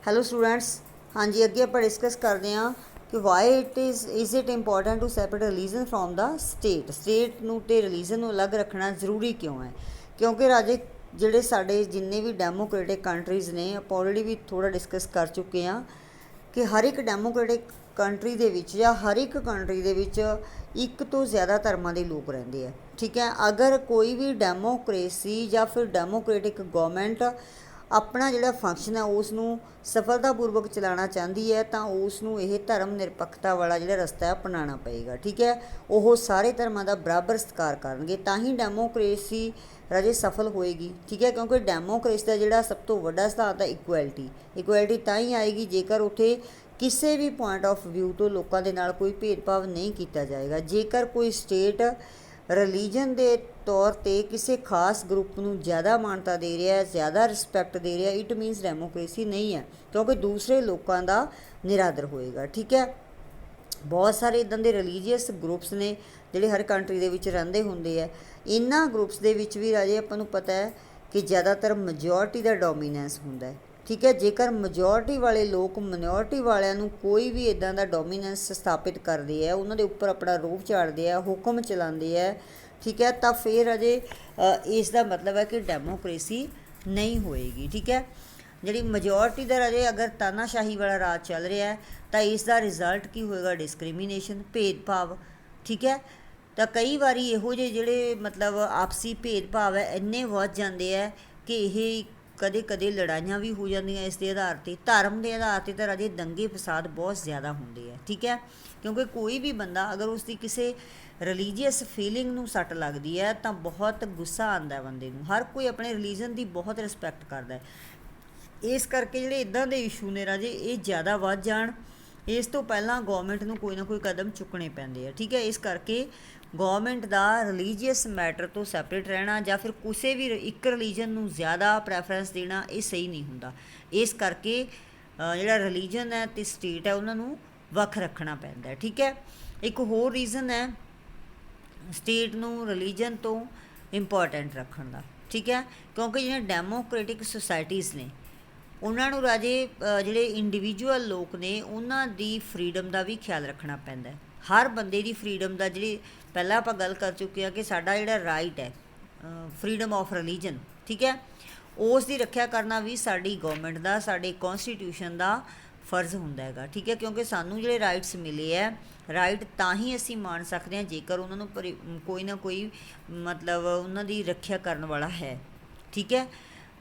Hello students. हाँ जी, अगे आप डिस्कस करते हैं कि why is it important to separate religion from the state नूं ते रिलीजन नूं अलग रखना जरूरी क्यों है। क्योंकि राजे ਜਿਹੜੇ ਸਾਡੇ जिन्ने भी डैमोक्रेटिक कंट्रीज़ ने आप ऑलरेडी भी थोड़ा डिस्कस कर चुके हैं कि हर एक डैमोक्रेटिक कंट्री ਦੇ ਵਿੱਚ ਜਾਂ हर एक कंट्री ਦੇ ਵਿੱਚ ਇੱਕ ਤੋਂ ਜ਼ਿਆਦਾ ਧਰਮਾਂ ਦੇ ਲੋਕ ਰਹਿੰਦੇ ਆ। ਠੀਕ ਹੈ, ਅਗਰ ਕੋਈ ਵੀ ਡੈਮੋਕ੍ਰੇਸੀ ਜਾਂ ਫਿਰ ਡੈਮੋਕ੍ਰੇਟਿਕ ਗਵਰਨਮੈਂਟ ਆਪਣਾ ਜਿਹੜਾ ਫੰਕਸ਼ਨ ਹੈ ਉਸ ਨੂੰ ਸਫਲਤਾਪੂਰਵਕ ਚਲਾਉਣਾ ਚਾਹੁੰਦੀ ਹੈ ਤਾਂ ਉਸ ਨੂੰ ਇਹ ਧਰਮ ਨਿਰਪੱਖਤਾ ਵਾਲਾ ਜਿਹੜਾ ਰਸਤਾ ਹੈ ਅਪਣਾਉਣਾ ਪਏਗਾ। ਠੀਕ ਹੈ, ਉਹ ਸਾਰੇ ਧਰਮਾਂ ਦਾ ਬਰਾਬਰ ਸਤਿਕਾਰ ਕਰਨਗੇ ਤਾਂ ਹੀ ਡੈਮੋਕ੍ਰੇਸੀ ਰਾਜੇ ਸਫਲ ਹੋਏਗੀ। ਠੀਕ ਹੈ, ਕਿਉਂਕਿ ਡੈਮੋਕ੍ਰੇਸੀ ਦਾ ਜਿਹੜਾ ਸਭ ਤੋਂ ਵੱਡਾ ਸਿਧਾਂਤ ਹੈ ਇਕੁਐਲਿਟੀ ਤਾਂ ਹੀ ਆਏਗੀ ਜੇਕਰ ਉੱਥੇ ਕਿਸੇ ਵੀ ਪੁਆਇੰਟ ਆਫ ਵਿਊ ਤੋਂ ਲੋਕਾਂ ਦੇ ਨਾਲ ਕੋਈ ਭੇਦਭਾਵ ਨਹੀਂ ਕੀਤਾ ਜਾਏਗਾ। ਜੇਕਰ ਕੋਈ ਸਟੇਟ ਰਿਲੀਜਨ ਦੇ ਤੌਰ 'ਤੇ ਕਿਸੇ ਖਾਸ ਗਰੁੱਪ ਨੂੰ ਜ਼ਿਆਦਾ ਮਾਨਤਾ ਦੇ ਰਿਹਾ ਹੈ, ਜ਼ਿਆਦਾ ਰਿਸਪੈਕਟ ਦੇ ਰਿਹਾ, ਇਟ ਮੀਨਸ ਡੈਮੋਕ੍ਰੇਸੀ ਨਹੀਂ ਹੈ, ਕਿਉਂਕਿ ਦੂਸਰੇ ਲੋਕਾਂ ਦਾ ਨਿਰਾਦਰ ਹੋਏਗਾ। ਠੀਕ ਹੈ, ਬਹੁਤ ਸਾਰੇ ਇੱਦਾਂ ਦੇ ਰਿਲੀਜੀਅਸ ਗਰੁੱਪਸ ਨੇ ਜਿਹੜੇ ਹਰ ਕੰਟਰੀ ਦੇ ਵਿੱਚ ਰਹਿੰਦੇ ਹੁੰਦੇ ਆ। ਇਹਨਾਂ ਗਰੁੱਪਸ ਦੇ ਵਿੱਚ ਵੀ ਰਾਜੇ ਆਪਾਂ ਨੂੰ ਪਤਾ ਹੈ ਕਿ ਜ਼ਿਆਦਾਤਰ ਮੈਜੋਰਟੀ ਦਾ ਡੋਮੀਨੈਂਸ ਹੁੰਦਾ ਹੈ। ਠੀਕ ਹੈ, ਜੇਕਰ ਮੈਜੋਰਟੀ ਵਾਲੇ ਲੋਕ ਮਿਨੋਰਟੀ ਵਾਲਿਆਂ ਨੂੰ ਕੋਈ ਵੀ ਇੱਦਾਂ ਦਾ ਡੋਮੀਨੈਂਸ ਸਥਾਪਿਤ ਕਰਦੇ ਆ, ਉਹਨਾਂ ਦੇ ਉੱਪਰ ਆਪਣਾ ਰੋਹਬ ਝਾੜਦੇ ਆ, ਹੁਕਮ ਚਲਾਉਂਦੇ ਆ, ਠੀਕ ਹੈ, ਤਾਂ ਫਿਰ ਅਜੇ ਇਸ ਦਾ ਮਤਲਬ ਹੈ ਕਿ ਡੈਮੋਕ੍ਰੇਸੀ ਨਹੀਂ ਹੋਏਗੀ। ਠੀਕ ਹੈ, ਜਿਹੜੀ ਮੈਜੋਰਟੀ ਦਾ ਰਾਜੇ ਅਗਰ ਤਾਨਾਸ਼ਾਹੀ ਵਾਲਾ ਰਾਜ ਚੱਲ ਰਿਹਾ ਤਾਂ ਇਸ ਦਾ ਰਿਜ਼ਲਟ ਕੀ ਹੋਏਗਾ? ਡਿਸਕ੍ਰਿਮੀਨੇਸ਼ਨ, ਭੇਦਭਾਵ। ਠੀਕ ਹੈ, ਤਾਂ ਕਈ ਵਾਰੀ ਇਹੋ ਜਿਹੇ ਜਿਹੜੇ ਮਤਲਬ ਆਪਸੀ ਭੇਦਭਾਵ ਹੈ ਇੰਨੇ ਵੱਧ ਜਾਂਦੇ ਹੈ ਕਿ ਇਹ ਕਦੇ ਕਦੇ ਲੜਾਈਆਂ ਵੀ ਹੋ ਜਾਂਦੀਆਂ ਇਸ ਦੇ ਆਧਾਰ 'ਤੇ। ਧਰਮ ਦੇ ਆਧਾਰ 'ਤੇ ਤਾਂ ਰਾਜੇ ਦੰਗੇ ਫਸਾਦ ਬਹੁਤ ਜ਼ਿਆਦਾ ਹੁੰਦੇ ਆ। ਠੀਕ ਹੈ, ਕਿਉਂਕਿ ਕੋਈ ਵੀ ਬੰਦਾ ਅਗਰ ਉਸਦੀ ਕਿਸੇ ਰਿਲੀਜੀਅਸ ਫੀਲਿੰਗ ਨੂੰ ਸੱਟ ਲੱਗਦੀ ਹੈ ਤਾਂ ਬਹੁਤ ਗੁੱਸਾ ਆਉਂਦਾ ਬੰਦੇ ਨੂੰ। ਹਰ ਕੋਈ ਆਪਣੇ ਰਿਲੀਜਨ ਦੀ ਬਹੁਤ ਰਿਸਪੈਕਟ ਕਰਦਾ ਹੈ। ਇਸ ਕਰਕੇ ਜਿਹੜੇ ਇੱਦਾਂ ਦੇ ਇਸ਼ੂ ਨੇ ਰਾਜੇ ਇਹ ਜ਼ਿਆਦਾ ਵੱਧ ਜਾਣ, ਇਸ ਤੋਂ ਪਹਿਲਾਂ ਗੌਰਮੈਂਟ ਨੂੰ ਕੋਈ ਨਾ ਕੋਈ ਕਦਮ ਚੁੱਕਣੇ ਪੈਂਦੇ ਆ। ਠੀਕ ਹੈ, ਇਸ ਕਰਕੇ ਗੌਰਮੈਂਟ ਦਾ ਰਿਲੀਜੀਅਸ ਮੈਟਰ ਤੋਂ ਸੈਪਰੇਟ ਰਹਿਣਾ ਜਾਂ ਫਿਰ ਕਿਸੇ ਵੀ ਇੱਕ ਰਿਲੀਜਨ ਨੂੰ ਜ਼ਿਆਦਾ ਪ੍ਰੈਫਰੈਂਸ ਦੇਣਾ ਇਹ ਸਹੀ ਨਹੀਂ ਹੁੰਦਾ। ਇਸ ਕਰਕੇ ਜਿਹੜਾ ਰਿਲੀਜਨ ਹੈ ਅਤੇ ਸਟੇਟ ਹੈ ਉਹਨਾਂ ਨੂੰ ਵੱਖ ਰੱਖਣਾ ਪੈਂਦਾ। ਠੀਕ ਹੈ, ਇੱਕ ਹੋਰ ਰੀਜ਼ਨ ਹੈ ਸਟੇਟ ਨੂੰ ਰਿਲੀਜਨ ਤੋਂ ਇੰਪੋਰਟੈਂਟ ਰੱਖਣ ਦਾ। ਠੀਕ ਹੈ, ਕਿਉਂਕਿ ਜਿਹੜੀਆਂ ਡੈਮੋਕ੍ਰੇਟਿਕ ਸੁਸਾਇਟੀਜ਼ ਨੇ ਉਹਨਾਂ ਨੂੰ ਰਾਜੇ ਜਿਹੜੇ ਇੰਡੀਵਿਜੂਅਲ ਲੋਕ ਨੇ ਉਹਨਾਂ ਦੀ ਫਰੀਡਮ ਦਾ ਵੀ ਖਿਆਲ ਰੱਖਣਾ ਪੈਂਦਾ। ਹਰ ਬੰਦੇ ਦੀ ਫਰੀਡਮ ਦਾ, ਜਿਹੜੀ ਪਹਿਲਾਂ ਆਪਾਂ ਗੱਲ ਕਰ ਚੁੱਕੇ ਹਾਂ ਕਿ ਸਾਡਾ ਜਿਹੜਾ ਰਾਈਟ ਹੈ ਫਰੀਡਮ ਆਫ ਰਿਲੀਜਨ, ਠੀਕ ਹੈ, ਉਸ ਦੀ ਰੱਖਿਆ ਕਰਨਾ ਵੀ ਸਾਡੀ ਗੌਰਮੈਂਟ ਦਾ, ਸਾਡੇ ਕੌਨਸਟੀਟਿਊਸ਼ਨ ਦਾ ਫਰਜ਼ ਹੁੰਦਾ ਹੈਗਾ। ਠੀਕ ਹੈ, ਕਿਉਂਕਿ ਸਾਨੂੰ ਜਿਹੜੇ ਰਾਈਟਸ ਮਿਲੇ ਹੈ, ਰਾਈਟ ਤਾਂ ਹੀ ਅਸੀਂ ਮੰਨ ਸਕਦੇ ਹਾਂ ਜੇਕਰ ਉਹਨਾਂ ਨੂੰ ਕੋਈ ਨਾ ਕੋਈ ਮਤਲਬ ਉਹਨਾਂ ਦੀ ਰੱਖਿਆ ਕਰਨ ਵਾਲਾ ਹੈ। ਠੀਕ ਹੈ,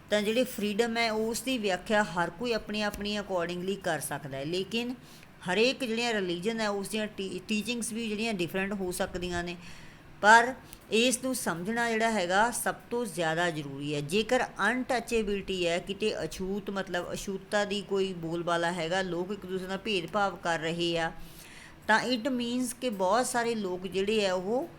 ਤਾਂ ਜਿਹੜੀ ਫਰੀਡਮ ਹੈ ਉਸ ਦੀ ਵਿਆਖਿਆ ਹਰ ਕੋਈ ਆਪਣੀ ਆਪਣੀ ਅਕੋਰਡਿੰਗਲੀ ਕਰ ਸਕਦਾ ਹੈ, ਲੇਕਿਨ ਹਰੇਕ ਜਿਹੜੀਆਂ ਰਿਲੀਜਨ ਹੈ ਉਸ ਦੀਆਂ ਟੀਚਿੰਗਸ ਵੀ ਜਿਹੜੀਆਂ ਡਿਫਰੈਂਟ ਹੋ ਸਕਦੀਆਂ ਨੇ। ਪਰ ਇਸ ਨੂੰ ਸਮਝਣਾ ਜਿਹੜਾ ਹੈਗਾ ਸਭ ਤੋਂ ਜ਼ਿਆਦਾ ਜ਼ਰੂਰੀ ਹੈ। ਜੇਕਰ ਅਨਟੱਚੇਬਿਲਟੀ ਹੈ, ਕਿਤੇ ਅਛੂਤ ਮਤਲਬ ਅਛੂਤਤਾ ਦੀ ਕੋਈ ਬੋਲਬਾਲਾ ਹੈਗਾ, ਲੋਕ ਇੱਕ ਦੂਸਰੇ ਨਾਲ ਭੇਦਭਾਵ ਕਰ ਰਹੇ ਆ, ਤਾਂ ਇਟ ਮੀਨਸ ਕਿ ਬਹੁਤ ਸਾਰੇ ਲੋਕ ਜਿਹੜੇ ਆ ਉਹ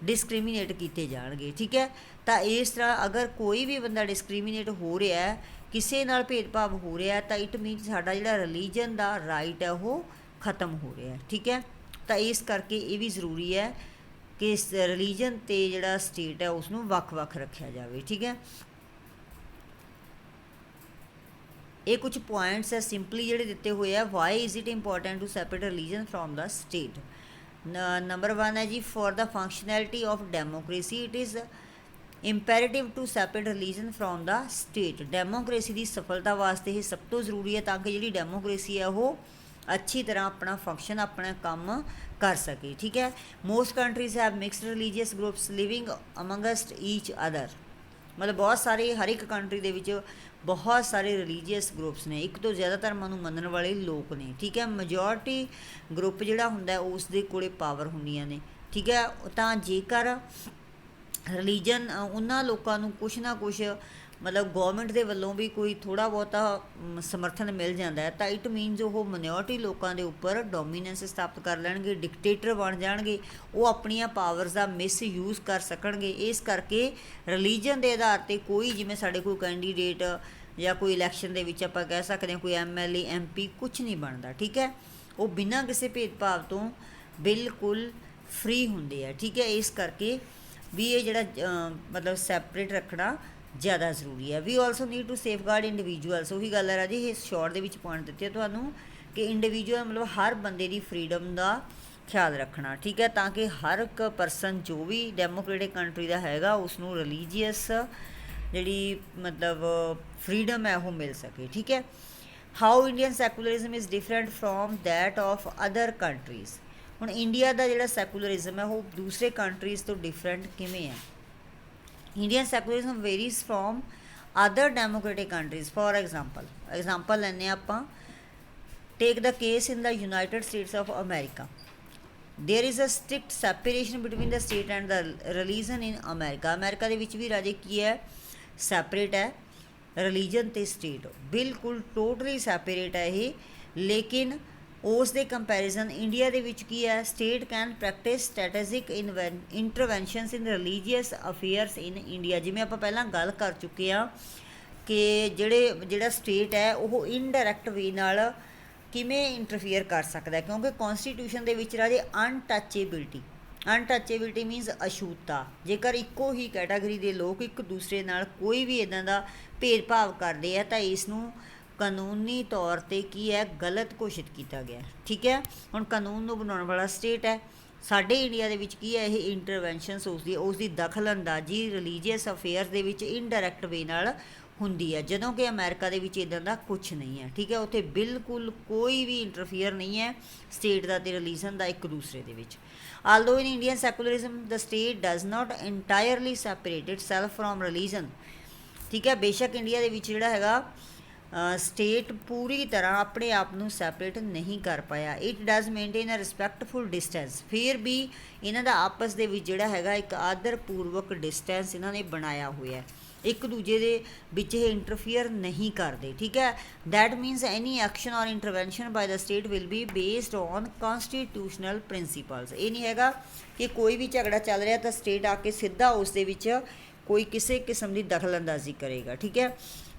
ਡਿਸਕ੍ਰਿਮੀਨੇਟ ਕੀਤੇ ਜਾਣਗੇ। ਠੀਕ ਹੈ, ਤਾਂ ਇਸ ਤਰ੍ਹਾਂ ਅਗਰ ਕੋਈ ਵੀ ਬੰਦਾ ਡਿਸਕ੍ਰਿਮੀਨੇਟ ਹੋ ਰਿਹਾ, ਕਿਸੇ ਨਾਲ ਭੇਦਭਾਵ ਹੋ ਰਿਹਾ, ਤਾਂ ਇਟ ਮੀਨਸ ਸਾਡਾ ਜਿਹੜਾ ਰਿਲੀਜਨ ਦਾ ਰਾਈਟ ਹੈ ਉਹ ਖਤਮ ਹੋ ਰਿਹਾ। ਠੀਕ ਹੈ, ਤਾਂ ਇਸ ਕਰਕੇ ਇਹ ਵੀ ਜ਼ਰੂਰੀ ਹੈ ਕਿ ਇਸ ਰਿਲੀਜਨ ਅਤੇ ਜਿਹੜਾ ਸਟੇਟ ਹੈ ਉਸ ਨੂੰ ਵੱਖ-ਵੱਖ ਰੱਖਿਆ ਜਾਵੇ। ਠੀਕ ਹੈ, ਇਹ ਕੁਝ ਪੁਆਇੰਟਸ ਹੈ ਸਿੰਪਲੀ ਜਿਹੜੇ ਦਿੱਤੇ ਹੋਏ ਆ। Why is it important to separate religion from the state. Number 1 ਹੈ ਜੀ, for the functionality of democracy it is imperative to separate religion from the state. Democracy ਦੀ ਸਫਲਤਾ ਵਾਸਤੇ ਇਹ ਸਭ ਤੋਂ ਜ਼ਰੂਰੀ ਹੈ ਤਾਂ ਕਿ ਜਿਹੜੀ ਡੈਮੋਕ੍ਰੇਸੀ ਹੈ ਉਹ ਅੱਛੀ ਤਰ੍ਹਾਂ ਆਪਣਾ ਫੰਕਸ਼ਨ, ਆਪਣਾ ਕੰਮ ਕਰ ਸਕੇ। ਠੀਕ ਹੈ, most countries have mixed religious groups living amongst each other. ਮਤਲਬ ਬਹੁਤ ਸਾਰੇ ਹਰ ਇੱਕ ਕੰਟਰੀ ਦੇ ਵਿੱਚ ਬਹੁਤ ਸਾਰੇ ਰਿਲੀਜੀਅਸ ਗਰੁੱਪਸ ਨੇ, ਇੱਕ ਤੋਂ ਜ਼ਿਆਦਾ ਧਰਮਾਂ ਨੂੰ ਮੰਨਣ ਵਾਲੇ ਲੋਕ ਨੇ। ਠੀਕ ਹੈ, ਮੈਜੋਰਟੀ ਗਰੁੱਪ ਜਿਹੜਾ ਹੁੰਦਾ ਉਸ ਦੇ ਕੋਲ ਪਾਵਰ ਹੁੰਦੀਆਂ ਨੇ। ਠੀਕ ਹੈ, ਤਾਂ ਜੇਕਰ ਰਿਲੀਜਨ ਉਹਨਾਂ ਲੋਕਾਂ ਨੂੰ ਕੁਛ ਨਾ ਕੁਛ ਮਤਲਬ ਗੌਰਮੈਂਟ ਦੇ ਵੱਲੋਂ ਵੀ ਕੋਈ ਥੋੜ੍ਹਾ ਬਹੁਤਾ ਸਮਰਥਨ ਮਿਲ ਜਾਂਦਾ ਹੈ ਤਾਂ ਇਟ ਮੀਨਸ ਉਹ ਮਿਨੋਰਟੀ ਲੋਕਾਂ ਦੇ ਉੱਪਰ ਡੋਮੀਨੈਂਸ ਸਥਾਪਿਤ ਕਰ ਲੈਣਗੇ, ਡਿਕਟੇਟਰ ਬਣ ਜਾਣਗੇ, ਉਹ ਆਪਣੀਆਂ ਪਾਵਰਸ ਦਾ ਮਿਸਯੂਜ਼ ਕਰ ਸਕਣਗੇ। ਇਸ ਕਰਕੇ ਰਿਲੀਜਨ ਦੇ ਆਧਾਰ 'ਤੇ ਕੋਈ, ਜਿਵੇਂ ਸਾਡੇ ਕੋਈ ਕੈਂਡੀਡੇਟ ਜਾਂ ਕੋਈ ਇਲੈਕਸ਼ਨ ਦੇ ਵਿੱਚ ਆਪਾਂ ਕਹਿ ਸਕਦੇ ਹਾਂ ਕੋਈ MLA MP ਕੁਛ ਨਹੀਂ ਬਣਦਾ। ਠੀਕ ਹੈ, ਉਹ ਬਿਨਾਂ ਕਿਸੇ ਭੇਦਭਾਵ ਤੋਂ ਬਿਲਕੁਲ ਫ੍ਰੀ ਹੁੰਦੇ ਆ। ਠੀਕ ਹੈ, ਇਸ ਕਰਕੇ ਵੀ ਇਹ ਜਿਹੜਾ ਮਤਲਬ ਸੈਪਰੇਟ ਰੱਖਣਾ ज़्यादा ਜ਼ਰੂਰੀ ਹੈ। We also need to safeguard individuals, ਉਹੀ ਗੱਲ ਹੈ ਰਾਜੇ, ਇਹ ਸ਼ੋਰਟ ਦੇ ਵਿੱਚ ਪੁਆਇੰਟ ਦਿੱਤੇ ਤੁਹਾਨੂੰ ਕਿ ਇੰਡੀਵਿਜੂਅਲ ਮਤਲਬ ਹਰ ਬੰਦੇ ਦੀ ਫਰੀडम ਦਾ ਖਿਆਲ ਰੱਖਣਾ, ਠੀਕ ਹੈ, ਤਾਂ ਕਿ ਹਰ ਇੱਕ ਪਰਸਨ ਜੋ ਵੀ ਡੈਮੋਕ੍ਰੇਟਿਕ ਕੰਟਰੀ ਦਾ ਹੈਗਾ ਉਸ ਨੂੰ ਰਿਲੀਜੀਅਸ ਜਿਹੜੀ ਮਤਲਬ ਫਰੀडम ਹੈ ਉਹ ਮਿਲ ਸਕੇ, ਠੀਕ ਹੈ। How Indian secularism is different from that of other countries. ਹੁਣ ਇੰਡੀਆ ਦਾ ਜਿਹੜਾ ਸੈਕੂਲਰਿਜ਼ਮ ਹੈ ਉਹ ਦੂਸਰੇ ਕੰਟਰੀਜ਼ ਤੋਂ ਡਿਫਰੈਂਟ ਕਿਵੇਂ ਹੈ। Indian secularism varies from other democratic countries. For example ਲੈਂਦੇ ਹਾਂ ਆਪਾਂ, take the case in the United States of America. There is a strict separation between the state and the religion in America. America ਦੇ ਵਿੱਚ ਵੀ ਰਾਜੇ ਕੀ ਹੈ, separate ਹੈ religion ਅਤੇ state, ਬਿਲਕੁਲ ਟੋਟਲੀ ਸੈਪਰੇਟ ਹੈ ਇਹ। ਲੇਕਿਨ ਉਸ ਦੇ ਕੰਪੈਰੀਜ਼ਨ ਇੰਡੀਆ ਦੇ ਵਿੱਚ ਕੀ ਹੈ, state can practise strategic interventions in religious affairs in India. ਜਿਵੇਂ ਆਪਾਂ ਪਹਿਲਾਂ ਗੱਲ ਕਰ ਚੁੱਕੇ ਹਾਂ ਕਿ ਜਿਹੜਾ ਸਟੇਟ ਹੈ ਉਹ ਇਨਡਾਇਰੈਕਟ ਵੇ ਨਾਲ ਕਿਵੇਂ ਇੰਟਰਫੀਅਰ ਕਰ ਸਕਦਾ, ਕਿਉਂਕਿ ਕੌਨਸਟੀਟਿਊਸ਼ਨ ਦੇ ਵਿੱਚ ਰਾਜੇ ਅਨਟੱਚੇਬਿਲਟੀ ਮੀਨਸ ਅਛੂਤਾ। ਜੇਕਰ ਇੱਕੋ ਹੀ ਕੈਟਾਗਰੀ ਦੇ ਲੋਕ ਇੱਕ ਦੂਸਰੇ ਨਾਲ ਕੋਈ ਵੀ ਇੱਦਾਂ ਦਾ ਭੇਦਭਾਵ ਕਰਦੇ ਆ ਤਾਂ ਇਸ ਨੂੰ ਕਾਨੂੰਨੀ ਤੌਰ 'ਤੇ ਕੀ ਹੈ, ਗਲਤ ਘੋਸ਼ਿਤ ਕੀਤਾ ਗਿਆ, ਠੀਕ ਹੈ। ਹੁਣ ਕਾਨੂੰਨ ਨੂੰ ਬਣਾਉਣ ਵਾਲਾ ਸਟੇਟ ਹੈ। ਸਾਡੇ ਇੰਡੀਆ ਦੇ ਵਿੱਚ ਕੀ ਹੈ, ਇਹ ਇੰਟਰਵੈਂਸ਼ਨਸ ਉਸ ਦੀ ਦਖਲ ਅੰਦਾਜ਼ੀ ਰਿਲੀਜੀਅਸ ਅਫੇਅਰਸ ਦੇ ਵਿੱਚ ਇਨਡਾਇਰੈਕਟ ਵੇ ਨਾਲ ਹੁੰਦੀ ਹੈ, ਜਦੋਂ ਕਿ ਅਮਰੀਕਾ ਦੇ ਵਿੱਚ ਇੱਦਾਂ ਦਾ ਕੁਛ ਨਹੀਂ ਹੈ, ਠੀਕ ਹੈ। ਉੱਥੇ ਬਿਲਕੁਲ ਕੋਈ ਵੀ ਇੰਟਰਫੀਅਰ ਨਹੀਂ ਹੈ ਸਟੇਟ ਦਾ ਅਤੇ ਰਿਲੀਜਨ ਦਾ ਇੱਕ ਦੂਸਰੇ ਦੇ ਵਿੱਚ। Although in Indian secularism the state does not entirely separate itself from religion, ਠੀਕ ਹੈ। ਬੇਸ਼ੱਕ ਇੰਡੀਆ ਦੇ ਵਿੱਚ ਜਿਹੜਾ ਹੈਗਾ ਸਟੇਟ ਪੂਰੀ ਤਰ੍ਹਾਂ ਆਪਣੇ ਆਪ ਨੂੰ ਸੈਪਰੇਟ ਨਹੀਂ ਕਰ ਪਾਇਆ। It does maintain a respectful distance, ਫਿਰ ਵੀ ਇਹਨਾਂ ਦਾ ਆਪਸ ਦੇ ਵਿੱਚ ਜਿਹੜਾ ਹੈਗਾ ਇੱਕ ਆਦਰਪੂਰਵਕ ਡਿਸਟੈਂਸ ਇਹਨਾਂ ਨੇ ਬਣਾਇਆ ਹੋਇਆ, ਇੱਕ ਦੂਜੇ ਦੇ ਵਿੱਚ ਇਹ ਇੰਟਰਫੀਅਰ ਨਹੀਂ ਕਰਦੇ, ਠੀਕ ਹੈ। That means any action or intervention by the state will be based on constitutional principles. ਇਹ ਨਹੀਂ ਹੈਗਾ ਕਿ ਕੋਈ ਵੀ ਝਗੜਾ ਚੱਲ ਰਿਹਾ ਤਾਂ ਸਟੇਟ ਆ ਕੇ ਸਿੱਧਾ ਉਸ ਦੇ ਵਿੱਚ ਕੋਈ ਕਿਸੇ ਕਿਸਮ ਦੀ ਦਖਲਅੰਦਾਜ਼ੀ ਕਰੇਗਾ, ਠੀਕ ਹੈ।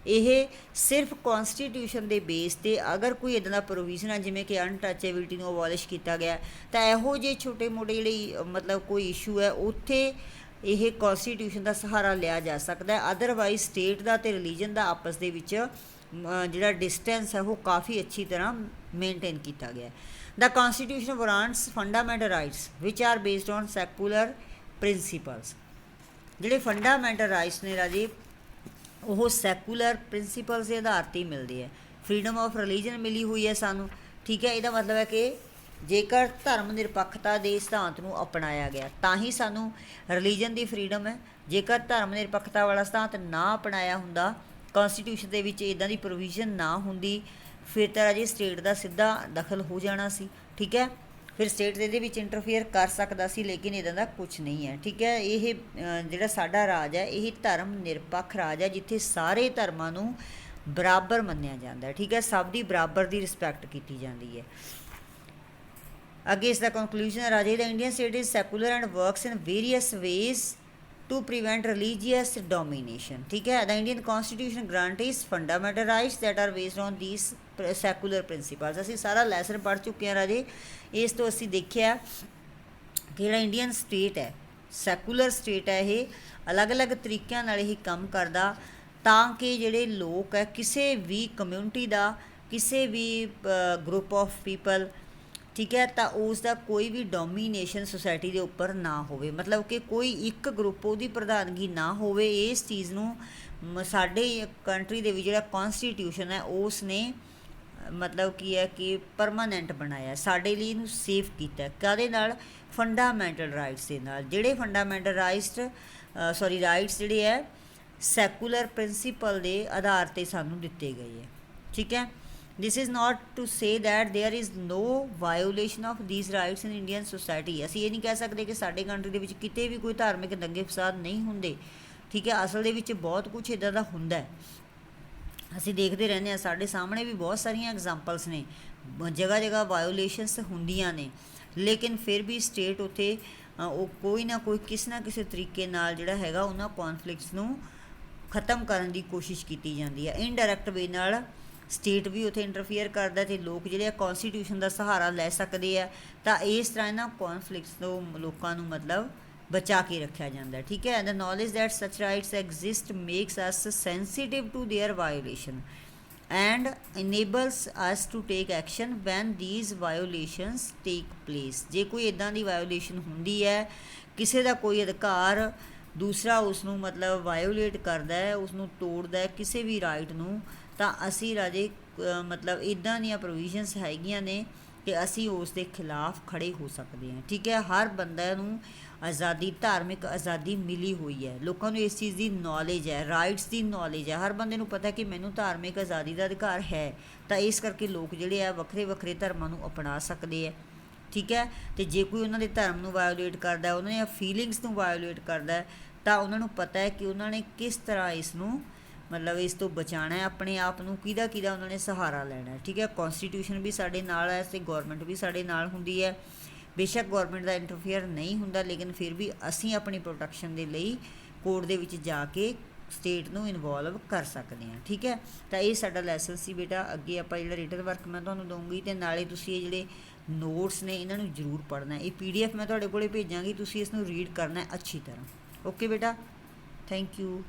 ਇਹ ਸਿਰਫ ਕੌਨਸਟੀਟਿਊਸ਼ਨ ਦੇ ਬੇਸ 'ਤੇ ਅਗਰ ਕੋਈ ਇੱਦਾਂ ਦਾ ਪ੍ਰੋਵੀਜ਼ਨ ਹੈ ਜਿਵੇਂ ਕਿ ਅਨਟੱਚੇਬਿਲਟੀ ਨੂੰ ਅਬੋਲਿਸ਼ ਕੀਤਾ ਗਿਆ, ਤਾਂ ਇਹੋ ਜਿਹੇ ਛੋਟੇ ਮੋਟੇ ਜਿਹੜੇ ਮਤਲਬ ਕੋਈ ਇਸ਼ੂ ਹੈ ਉੱਥੇ ਇਹ ਕੌਨਸਟੀਟਿਊਸ਼ਨ ਦਾ ਸਹਾਰਾ ਲਿਆ ਜਾ ਸਕਦਾ ਹੈ। ਅਦਰਵਾਈਜ਼ ਸਟੇਟ ਦਾ ਅਤੇ ਰਿਲੀਜਨ ਦਾ ਆਪਸ ਦੇ ਵਿੱਚ ਜਿਹੜਾ ਡਿਸਟੈਂਸ ਹੈ ਉਹ ਕਾਫੀ ਅੱਛੀ ਤਰ੍ਹਾਂ ਮੇਨਟੇਨ ਕੀਤਾ ਗਿਆ। The constitution warrants fundamental rights which are based on secular principles. ਜਿਹੜੇ ਫੰਡਾਮੈਂਟਲ ਰਾਈਟਸ ਨੇ ਰਾਜੇ ਉਹ ਸੈਕੂਲਰ ਪ੍ਰਿੰਸੀਪਲਸ ਦੇ ਆਧਾਰ 'ਤੇ ਹੀ ਮਿਲਦੇ ਹੈ। ਫਰੀडम ਆਫ ਰਿਲੀਜਨ ਮਿਲੀ ਹੋਈ ਹੈ ਸਾਨੂੰ, ਠੀਕ ਹੈ। ਇਹਦਾ ਮਤਲਬ ਹੈ ਕਿ ਜੇਕਰ ਧਰਮ ਨਿਰਪੱਖਤਾ ਦੇ ਸਿਧਾਂਤ ਨੂੰ ਅਪਣਾਇਆ ਗਿਆ ਤਾਂ ਹੀ ਸਾਨੂੰ ਰਿਲੀਜਨ ਦੀ ਫਰੀडम ਹੈ। ਜੇਕਰ ਧਰਮ ਨਿਰਪੱਖਤਾ ਵਾਲਾ ਸਿਧਾਂਤ ਨਾ ਅਪਣਾਇਆ ਹੁੰਦਾ, ਕੌਨਸਟੀਟਿਊਸ਼ਨ ਦੇ ਵਿੱਚ ਇੱਦਾਂ ਦੀ ਪ੍ਰੋਵੀਜ਼ਨ ਨਾ ਹੁੰਦੀ, ਫਿਰ ਤਾਂ ਰਾਜੇ ਸਟੇਟ ਦਾ ਸਿੱਧਾ ਦਖਲ ਹੋ ਜਾਣਾ ਸੀ, ਠੀਕ ਹੈ। ਫਿਰ ਸਟੇਟ ਦੇ ਇਹਦੇ ਵਿੱਚ ਇੰਟਰਫੇਅਰ ਕਰ ਸਕਦਾ ਸੀ, ਲੇਕਿਨ ਇੱਦਾਂ ਦਾ ਕੁਛ ਨਹੀਂ ਹੈ, ਠੀਕ ਹੈ। ਇਹ ਜਿਹੜਾ ਸਾਡਾ ਰਾਜ ਹੈ ਇਹ ਧਰਮ ਨਿਰਪੱਖ ਰਾਜ ਹੈ, ਜਿੱਥੇ ਸਾਰੇ ਧਰਮਾਂ ਨੂੰ ਬਰਾਬਰ ਮੰਨਿਆ ਜਾਂਦਾ, ਠੀਕ ਹੈ। ਸਭ ਦੀ ਬਰਾਬਰ ਦੀ ਰਿਸਪੈਕਟ ਕੀਤੀ ਜਾਂਦੀ ਹੈ। ਅੱਗੇ ਇਸ ਦਾ ਕੰਕਲੂਜਨ ਹੈ ਰਾਜੇ, the Indian state is secular and works in various ways to prevent religious domination, ਠੀਕ ਹੈ। the Indian constitution guarantees fundamental rights that are based on these secular principles। ਅਸੀਂ ਸਾਰਾ ਲੈਸਨ ਪੜ੍ਹ ਚੁੱਕੇ ਹਾਂ ਰਾਜੇ। ਇਸ ਤੋਂ ਅਸੀਂ ਦੇਖਿਆ ਕਿ ਜਿਹੜਾ ਇੰਡੀਅਨ ਸਟੇਟ ਹੈ ਸੈਕੂਲਰ ਸਟੇਟ ਹੈ, ਇਹ ਅਲੱਗ-ਅਲੱਗ ਤਰੀਕਿਆਂ ਨਾਲ ਇਹ ਕੰਮ ਕਰਦਾ ਤਾਂ ਕਿ ਜਿਹੜੇ ਲੋਕ ਹੈ ਕਿਸੇ ਵੀ ਕਮਿਊਨਿਟੀ ਦਾ, ਕਿਸੇ ਵੀ ਗਰੁੱਪ ਆਫ ਪੀਪਲ, ਠੀਕ ਹੈ, ਤਾਂ ਉਸ ਦਾ ਕੋਈ ਵੀ ਡੋਮੀਨੇਸ਼ਨ ਸੁਸਾਇਟੀ ਦੇ ਉੱਪਰ ਨਾ ਹੋਵੇ, ਮਤਲਬ ਕਿ ਕੋਈ ਇੱਕ ਗਰੁੱਪ ਉਹਦੀ ਪ੍ਰਧਾਨਗੀ ਨਾ ਹੋਵੇ। ਇਸ ਚੀਜ਼ ਨੂੰ ਸਾਡੇ ਕੰਟਰੀ ਦੇ ਵਿੱਚ ਜਿਹੜਾ ਕੌਨਸਟੀਟਿਊਸ਼ਨ ਹੈ ਉਸ ਨੇ ਮਤਲਬ ਕੀ ਹੈ ਕਿ ਪਰਮਾਨੈਂਟ ਬਣਾਇਆ, ਸਾਡੇ ਲਈ ਇਹਨੂੰ ਸੇਫ ਕੀਤਾ। ਕਾਹਦੇ ਨਾਲ? ਫੰਡਾਮੈਂਟਲ ਰਾਈਟਸ ਦੇ ਨਾਲ। ਜਿਹੜੇ ਫੰਡਾਮੈਂਟਲ ਰਾਈਟਸ ਜਿਹੜੇ ਹੈ ਸੈਕੂਲਰ ਪ੍ਰਿੰਸੀਪਲ ਦੇ ਆਧਾਰ 'ਤੇ ਸਾਨੂੰ ਦਿੱਤੇ ਗਏ ਹੈ, ਠੀਕ ਹੈ। This is not to say that there is no violation of these rights in Indian society। ਅਸੀਂ ਇਹ ਨਹੀਂ ਕਹਿ ਸਕਦੇ ਕਿ ਸਾਡੇ ਕੰਟਰੀ ਦੇ ਵਿੱਚ ਕਿਤੇ ਵੀ ਕੋਈ ਧਾਰਮਿਕ ਦੰਗੇ ਫਸਾਦ ਨਹੀਂ ਹੁੰਦੇ, ਠੀਕ ਹੈ। ਅਸਲ ਦੇ ਵਿੱਚ ਬਹੁਤ ਕੁਛ ਇੱਦਾਂ ਦਾ ਹੁੰਦਾ, ਅਸੀਂ ਦੇਖਦੇ ਰਹਿੰਦੇ ਹਾਂ, ਸਾਡੇ ਸਾਹਮਣੇ ਵੀ ਬਹੁਤ ਸਾਰੀਆਂ ਐਗਜ਼ਾਮਪਲਸ ਨੇ, ਜਗ੍ਹਾ ਜਗ੍ਹਾ ਵਾਇਓਲੇਸ਼ਨਸ ਹੁੰਦੀਆਂ ਨੇ, ਲੇਕਿਨ ਫਿਰ ਵੀ ਸਟੇਟ ਉੱਥੇ ਉਹ ਕੋਈ ਨਾ ਕੋਈ ਕਿਸੇ ਨਾ ਕਿਸੇ ਤਰੀਕੇ ਨਾਲ ਜਿਹੜਾ ਹੈਗਾ ਉਹਨਾਂ ਕੌਨਫਲਿਕਟਸ ਨੂੰ ਖ਼ਤਮ ਕਰਨ ਦੀ ਕੋਸ਼ਿਸ਼ ਕੀਤੀ ਜਾਂਦੀ ਹੈ। ਇਨਡਾਇਰੈਕਟ ਵੇ ਨਾਲ ਸਟੇਟ ਵੀ ਉੱਥੇ ਇੰਟਰਫੀਅਰ ਕਰਦਾ ਅਤੇ ਲੋਕ ਜਿਹੜੇ ਆ ਕੌਨਸਟੀਟਿਊਸ਼ਨ ਦਾ ਸਹਾਰਾ ਲੈ ਸਕਦੇ ਆ, ਤਾਂ ਇਸ ਤਰ੍ਹਾਂ ਇਹਨਾਂ ਕੌਨਫਲਿਕਟਸ ਤੋਂ ਲੋਕਾਂ ਨੂੰ ਮਤਲਬ ਬਚਾ ਕੇ ਰੱਖਿਆ ਜਾਂਦਾ, ਠੀਕ ਹੈ। The knowledge that such rights exist makes us sensitive to their violation and enables us to take action when these violations take place। ਜੇ ਕੋਈ ਇੱਦਾਂ ਦੀ ਵਾਇਓਲੇਸ਼ਨ ਹੁੰਦੀ ਹੈ, ਕਿਸੇ ਦਾ ਕੋਈ ਅਧਿਕਾਰ ਦੂਸਰਾ ਉਸ ਨੂੰ ਮਤਲਬ ਵਾਇਓਲੇਟ ਕਰਦਾ ਹੈ, ਉਸ ਨੂੰ ਤੋੜਦਾ ਹੈ ਕਿਸੇ ਵੀ ਰਾਈਟ ਨੂੰ, ਤਾਂ ਅਸੀਂ ਰਾਜੇ ਮਤਲਬ ਇੱਦਾਂ ਦੀਆਂ ਪ੍ਰੋਵੀਜ਼ਨਸ ਹੈਗੀਆਂ ਨੇ ਕਿ ਅਸੀਂ ਉਸ ਦੇ ਖਿਲਾਫ ਖੜ੍ਹੇ ਹੋ ਸਕਦੇ ਹਾਂ, ਠੀਕ ਹੈ। ਹਰ ਬੰਦੇ ਨੂੰ ਆਜ਼ਾਦੀ, ਧਾਰਮਿਕ ਆਜ਼ਾਦੀ ਮਿਲੀ ਹੋਈ ਹੈ, ਲੋਕਾਂ ਨੂੰ ਇਸ ਚੀਜ਼ ਦੀ ਨੌਲੇਜ ਹੈ, ਰਾਈਟਸ ਦੀ ਨੌਲੇਜ ਹੈ, ਹਰ ਬੰਦੇ ਨੂੰ ਪਤਾ ਕਿ ਮੈਨੂੰ ਧਾਰਮਿਕ ਆਜ਼ਾਦੀ ਦਾ ਅਧਿਕਾਰ ਹੈ, ਤਾਂ ਇਸ ਕਰਕੇ ਲੋਕ ਜਿਹੜੇ ਆ ਵੱਖਰੇ ਵੱਖਰੇ ਧਰਮਾਂ ਨੂੰ ਅਪਣਾ ਸਕਦੇ ਹੈ, ਠੀਕ ਹੈ। ਅਤੇ ਜੇ ਕੋਈ ਉਹਨਾਂ ਦੇ ਧਰਮ ਨੂੰ ਵਾਇਓਲੇਟ ਕਰਦਾ, ਉਹਨਾਂ ਦੀਆਂ ਫੀਲਿੰਗਸ ਨੂੰ ਵਾਇਓਲੇਟ ਕਰਦਾ, ਤਾਂ ਉਹਨਾਂ ਨੂੰ ਪਤਾ ਹੈ ਕਿ ਉਹਨਾਂ ਨੇ ਕਿਸ ਤਰ੍ਹਾਂ ਇਸ ਨੂੰ ਮਤਲਬ ਇਸ ਤੋਂ ਬਚਾਉਣਾ ਹੈ ਆਪਣੇ ਆਪ ਨੂੰ, ਕਿਹਦਾ ਉਹਨਾਂ ਨੇ ਸਹਾਰਾ ਲੈਣਾ ਹੈ, ਠੀਕ ਹੈ। ਕੌਨਸਟੀਟਿਊਸ਼ਨ ਵੀ ਸਾਡੇ ਨਾਲ ਹੈ ਅਤੇ ਗੌਰਮੈਂਟ ਵੀ ਸਾਡੇ ਨਾਲ ਹੁੰਦੀ ਹੈ। ਬੇਸ਼ੱਕ ਗੌਰਮੈਂਟ ਦਾ ਇੰਟਰਫੇਅਰ ਨਹੀਂ ਹੁੰਦਾ, ਲੇਕਿਨ ਫਿਰ ਵੀ ਅਸੀਂ ਆਪਣੀ ਪ੍ਰੋਟੈਕਸ਼ਨ ਦੇ ਲਈ ਕੋਰਟ ਦੇ ਵਿੱਚ ਜਾ ਕੇ ਸਟੇਟ ਨੂੰ ਇਨਵੋਲਵ ਕਰ ਸਕਦੇ ਹਾਂ, ਠੀਕ ਹੈ। ਤਾਂ ਇਹ ਸਾਡਾ ਲੈਸਨ ਸੀ ਬੇਟਾ। ਅੱਗੇ ਆਪਾਂ ਜਿਹੜਾ ਰਿਟਨ ਵਰਕ ਮੈਂ ਤੁਹਾਨੂੰ ਦਊਂਗੀ, ਅਤੇ ਨਾਲੇ ਤੁਸੀਂ ਇਹ ਜਿਹੜੇ ਨੋਟਸ ਨੇ ਇਹਨਾਂ ਨੂੰ ਜ਼ਰੂਰ ਪੜ੍ਹਨਾ। ਇਹ PDF ਮੈਂ ਤੁਹਾਡੇ ਕੋਲ ਭੇਜਾਂਗੀ, ਤੁਸੀਂ ਇਸ ਨੂੰ ਰੀਡ ਕਰਨਾ ਅੱਛੀ ਤਰ੍ਹਾਂ। ਓਕੇ ਬੇਟਾ, ਥੈਂਕ ਯੂ।